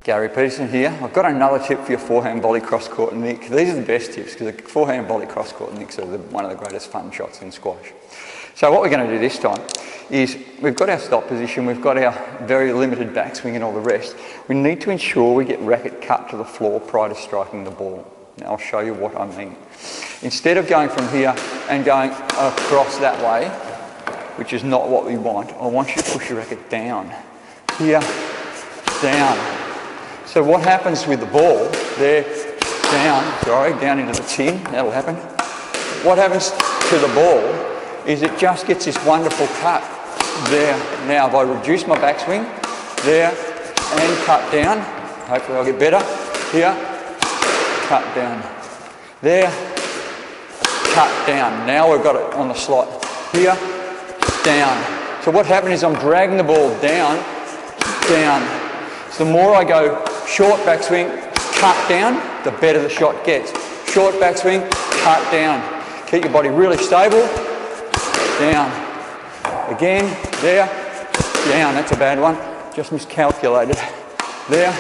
Gary Peterson here. I've got another tip for your forehand volley cross court nick. These are the best tips because the forehand volley cross court nicks are one of the greatest fun shots in squash. So what we're going to do this time is we've got our stop position, we've got our very limited backswing and all the rest. We need to ensure we get racket cut to the floor prior to striking the ball. Now I'll show you what I mean. Instead of going from here and going across that way, which is not what we want, I want you to push your racket down. Here, down. So what happens with the ball, there, down into the tin, that'll happen. What happens to the ball is it just gets this wonderful cut there. Now if I reduce my backswing, there, and cut down, hopefully I'll get better, here, cut down, there, cut down. Now we've got it on the slot, here, down. So what happens is I'm dragging the ball down, down. So the more I go short backswing, cut down, the better the shot gets. Short backswing, cut down. Keep your body really stable, down. Again, there, down. That's a bad one. Just miscalculated. There.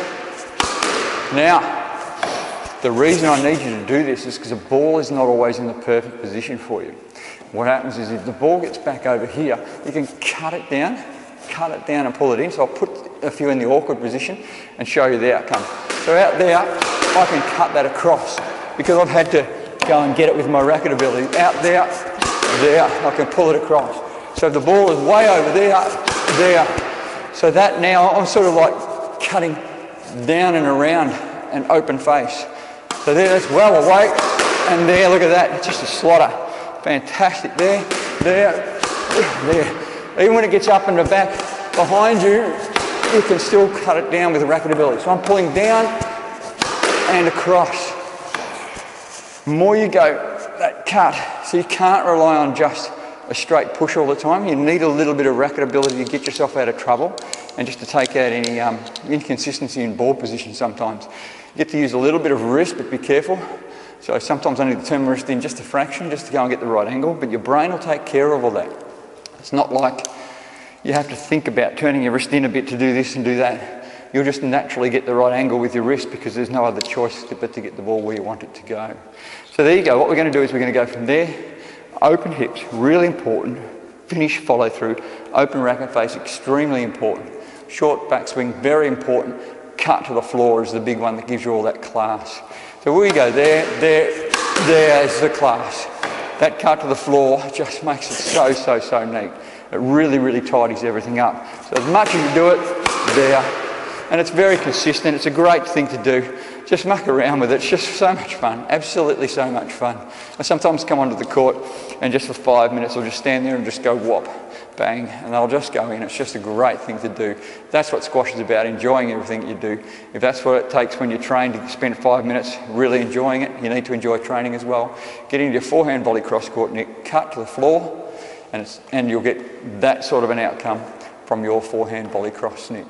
Now, the reason I need you to do this is because the ball is not always in the perfect position for you. What happens is if the ball gets back over here, you can cut it down and pull it in. So I'll put a few in the awkward position and show you the outcome. So out there, I can cut that across because I've had to go and get it with my racket ability. Out there, there, I can pull it across. So if the ball is way over there, there. So that now I'm sort of like cutting down and around an open face. So there, that's well away, and there, look at that, it's just a slotter. Fantastic, there, there, there. Even when it gets up in the back behind you, you can still cut it down with the racket ability. So I'm pulling down and across. The more you go, that cut, so you can't rely on just a straight push all the time. You need a little bit of racket ability to get yourself out of trouble and just to take out any inconsistency in ball position sometimes. You get to use a little bit of wrist, but be careful. So sometimes I need to turn my wrist in just a fraction just to go and get the right angle, but your brain will take care of all that. It's not like you have to think about turning your wrist in a bit to do this and do that. You'll just naturally get the right angle with your wrist because there's no other choice but to get the ball where you want it to go. So there you go. What we're going to do is we're going to go from there, open hips, really important, finish follow through, open racket face, extremely important, short backswing, very important, cut to the floor is the big one that gives you all that class. So we go there, there, there is the class. That cut to the floor just makes it so neat. It really, really tidies everything up. So as much as you do it, there. And it's very consistent. It's a great thing to do. Just muck around with it. It's just so much fun. Absolutely so much fun. I sometimes come onto the court and just for 5 minutes I'll just stand there and just go whop, bang, and I'll just go in. It's just a great thing to do. That's what squash is about, enjoying everything you do. If that's what it takes when you train to spend 5 minutes really enjoying it, you need to enjoy training as well. Get into your forehand volley cross court nick, cut to the floor, and you'll get that sort of an outcome from your forehand volley cross nick.